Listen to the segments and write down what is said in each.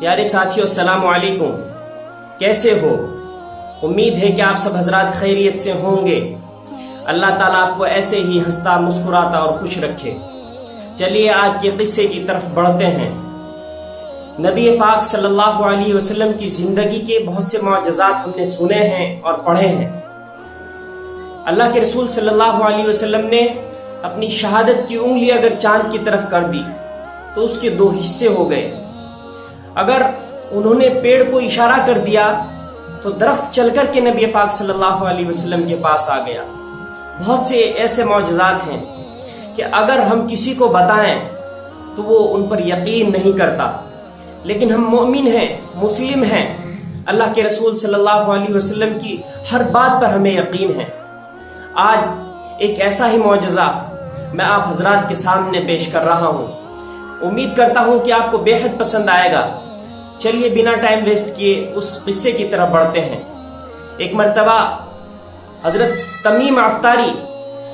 प्यारे साथियों, अस्सलाम वालेकुम। कैसे हो? उम्मीद है कि आप सब हजरात खैरियत से होंगे। अल्लाह ताला आपको ऐसे ही हंसता मुस्कुराता और खुश रखे। चलिए आज के किस्से की तरफ बढ़ते हैं। नबी पाक सल्लल्लाहु अलैहि वसल्लम की जिंदगी के बहुत से मौजज़ात हमने सुने हैं और पढ़े हैं। अल्लाह के रसूल सल्लल्लाहु अलैहि वसल्लम ने अपनी शहादत की उंगली अगर चांद की तरफ कर दी तो उसके दो हिस्से हो गए। अगर उन्होंने पेड़ को इशारा कर दिया तो दरख्त चलकर के नबी पाक सल्लल्लाहु अलैहि वसल्लम के पास आ गया। बहुत से ऐसे मौजज़ात हैं कि अगर हम किसी को बताएं तो वो उन पर यकीन नहीं करता, लेकिन हम मोमिन हैं, मुस्लिम हैं। अल्लाह के रसूल सल्लल्लाहु अलैहि वसल्लम की हर बात पर हमें यकीन है। आज एक ऐसा ही मौजज़ा मैं आप हजरात के सामने पेश कर रहा हूँ। उम्मीद करता हूँ कि आपको बेहद पसंद आएगा। चलिए बिना टाइम वेस्ट किए उस किस्से की तरफ बढ़ते हैं। एक मर्तबा हजरत तमीम अत्तारी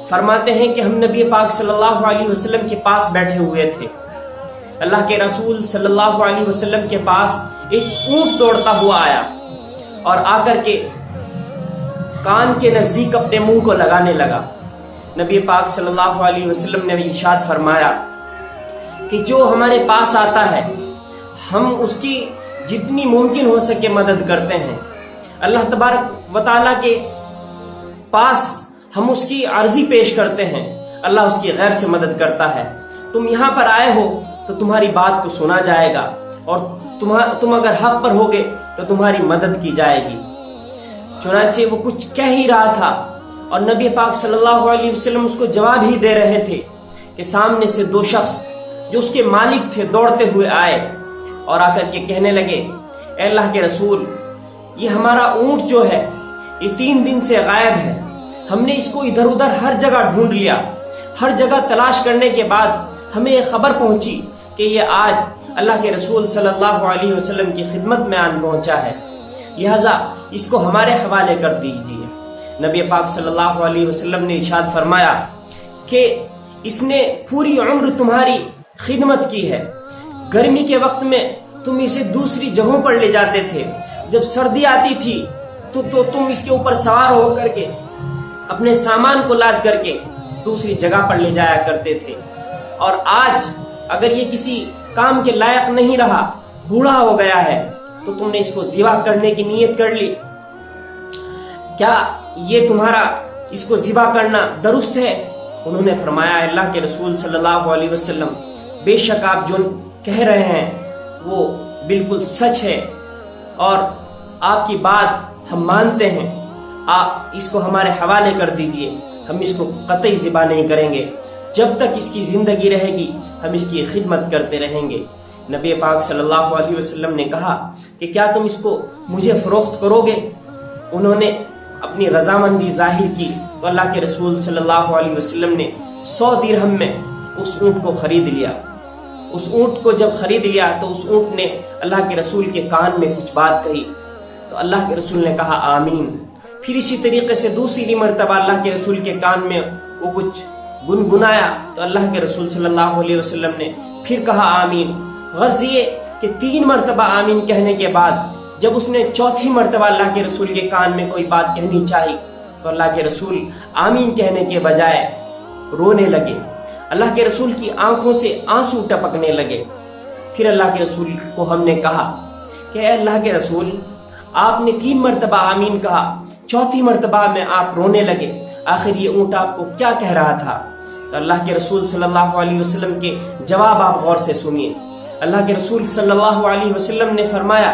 फरमाते हैं कि हम नबी पाक सल्लल्लाहु अलैहि वसल्लम के पास बैठे हुए थे। अल्लाह के रसूल सल्लल्लाहु अलैहि वसल्लम के पास एक ऊंट दौड़ता हुआ आया और आकर के कान के नजदीक अपने मुंह को लगाने लगा। नबी पाक सल्लल्लाहु अलैहि वसल्लम ने इरशाद फरमाया कि जो हमारे पास आता है हम उसकी जितनी मुमकिन हो सके मदद करते हैं। अल्लाह तबारक व तआला के पास हम उसकी अर्जी पेश करते हैं, अल्लाह उसकी गैर से मदद करता है। तुम यहाँ पर आए हो तो तुम्हारी बात को सुना जाएगा और तुम अगर हक पर होगे तो तुम्हारी मदद की जाएगी। चुनांचे वो कुछ कह ही रहा था और नबी पाक सल्लल्लाहु अलैहि वसल्लम उसको जवाब ही दे रहे थे कि सामने से दो शख्स जो उसके मालिक थे दौड़ते हुए आए और आकर के कहने लगे, ए अल्लाह के रसूल, ये हमारा ऊंट जो है ये 3 दिन से गायब है। हमने इसको इधर उधर हर जगह ढूंढ लिया। हर जगह तलाश करने के बाद हमें ये खबर पहुंची कि ये आज अल्लाह के रसूल सल्लल्लाहु अलैहि वसल्लम की खिदमत में आन पहुंचा है, लिहाजा इसको हमारे हवाले कर दीजिए। नबी पाक सल्लल्लाहु अलैहि वसल्लम ने इरशाद फरमाया कि इसने पूरी उम्र तुम्हारी खिदमत की है। गर्मी के वक्त में तुम इसे दूसरी जगहों पर ले जाते थे। जब सर्दी आती थी तो तुम इसके ऊपर सवार होकर के अपने सामान को लाद करके दूसरी जगह पर ले जाया करते थे। और आज अगर ये किसी काम के लायक नहीं रहा, बूढ़ा हो गया है, तो तुमने इसको ज़िबा करने की नीयत कर ली। क्या ये तुम्हारा इसको ज़िबा करना दुरुस्त है? उन्होंने फरमाया, अल्लाह के रसूल सल्लल्लाहु अलैहि वसल्लम, बेशक आप जो कह रहे हैं वो बिल्कुल सच है और आपकी बात हम मानते हैं। आप इसको हमारे हवाले कर दीजिए, हम इसको कतई ज़िबा नहीं करेंगे। जब तक इसकी जिंदगी रहेगी हम इसकी खिदमत करते रहेंगे। नबी पाक सल्लल्लाहु अलैहि वसल्लम ने कहा कि क्या तुम इसको मुझे फरोख्त करोगे? उन्होंने अपनी रजामंदी जाहिर की तो अल्लाह के रसूल सल्लल्लाहु अलैहि वसल्लम ने 100 दिरहम में उस ऊंट को खरीद लिया। उस ऊंट को जब खरीद लिया तो उस ऊंट ने अल्लाह के रसूल के कान में कुछ बात कही तो अल्लाह के रसूल ने कहा आमीन। फिर इसी तरीके से दूसरी मर्तबा अल्लाह के रसूल के कान में वो कुछ गुनगुनाया तो अल्लाह के रसूल सल्लल्लाहु अलैहि वसल्लम ने फिर कहा आमीन। गर्ज ये कि 3 मर्तबा आमीन कहने के बाद जब उसने चौथी मर्तबा अल्लाह के रसूल के कान में कोई बात कहनी चाहिए तो अल्लाह के रसूल आमीन कहने के बजाय रोने लगे। अल्लाह के रसूल की आंखों से आंसू टपकने लगे। फिर अल्लाह के रसूल को हमने कहा कि अल्लाह के रसूल, आपने 3 मर्तबा आमीन कहा, चौथी मर्तबा में आप रोने लगे, आखिर ये ऊंट आपको क्या कह रहा था? तो अल्लाह के रसूल सल्लल्लाहु अलैहि वसल्लम के जवाब आप गौर से सुनिए। अल्लाह के रसूल सल्लल्लाहु अलैहि वसल्लम ने फरमाया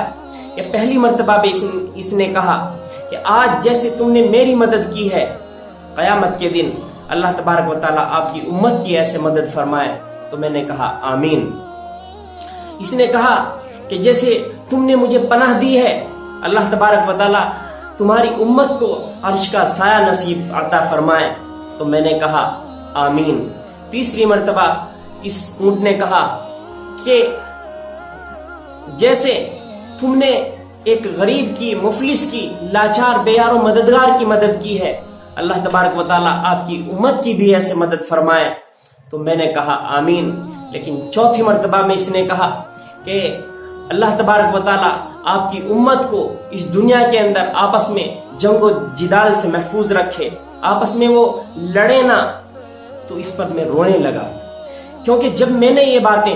कि पहली मर्तबा में इसने कहा कि आज जैसे तुमने मेरी मदद की है, क़यामत के दिन अल्लाह तबारक व तआला आपकी उम्मत की ऐसे मदद फरमाए। तो मैंने कहा आमीन। इसने कहा कि जैसे तुमने मुझे पनाह दी है, अल्लाह तबारक व तआला तुम्हारी उम्मत को अर्श का साया नसीब अता फरमाए। तो मैंने कहा आमीन। तीसरी मर्तबा इस ऊंट ने कहा कि जैसे तुमने एक गरीब की, मुफलिस की, लाचार बेयारो मददगार की मदद की है, अल्लाह तबारक व तआला आपकी उम्मत की भी ऐसे मदद फरमाए। तो मैंने कहा आमीन। लेकिन चौथी मर्तबा में इसने कहा कि अल्लाह तबारक व ताला आपकी उम्मत को इस दुनिया के अंदर आपस में जंगो जिदाल से महफूज रखे, आपस में वो लड़े ना। तो इस पर मैं रोने लगा, क्योंकि जब मैंने ये बातें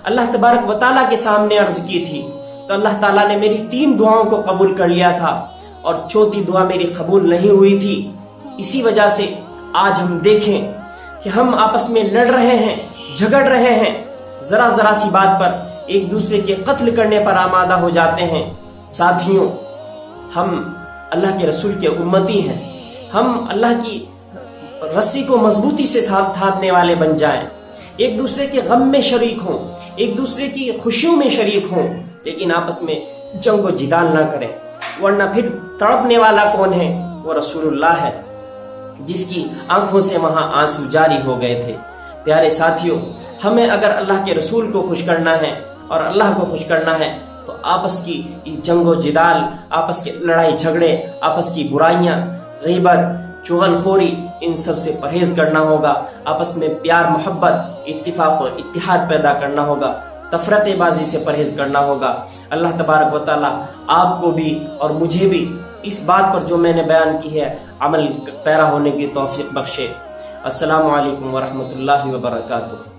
अल्लाह तबारक व ताला के सामने अर्ज की थी तो अल्लाह ताला ने मेरी 3 दुआओं को कबूल कर लिया था और चौथी दुआ मेरी कबूल नहीं हुई थी। इसी वजह से आज हम देखें कि हम आपस में लड़ रहे हैं, झगड़ रहे हैं, जरा जरा सी बात पर एक दूसरे के कत्ल करने पर आमादा हो जाते हैं। साथियों, हम अल्लाह के रसूल के उम्मती हैं, हम अल्लाह की रस्सी को मजबूती से थामने वाले बन जाएं, एक दूसरे के गम में शरीक हों, एक दूसरे की खुशियों में शरीक हों, लेकिन आपस में जंगो जिदाल ना करें, वरना फिर तड़पने वाला कौन है? वो रसूलुल्लाह है, जिसकी आंखों से वहां आंसू जारी हो गए थे। प्यारे साथियों, हमें अगर अल्लाह के रसूल को खुश करना है और अल्लाह को खुश करना है तो आपस की जंगो जिदाल, आपस के लड़ाई झगड़े, आपस की बुराइयां, गीबत, चुगलखोरी, इन सब से परहेज करना होगा। आपस में प्यार, मोहब्बत, इत्तिफाक और इत्तिहाद पैदा करना होगा। तफरतेबाजी से परहेज करना होगा। अल्लाह तबारक व तआला आपको भी और मुझे भी इस बात पर जो मैंने बयान की है अमल पैरा होने की तौफीक बख्शे। अस्सलामु अलैकुम व रहमतुल्लाहि व बरकातुहू।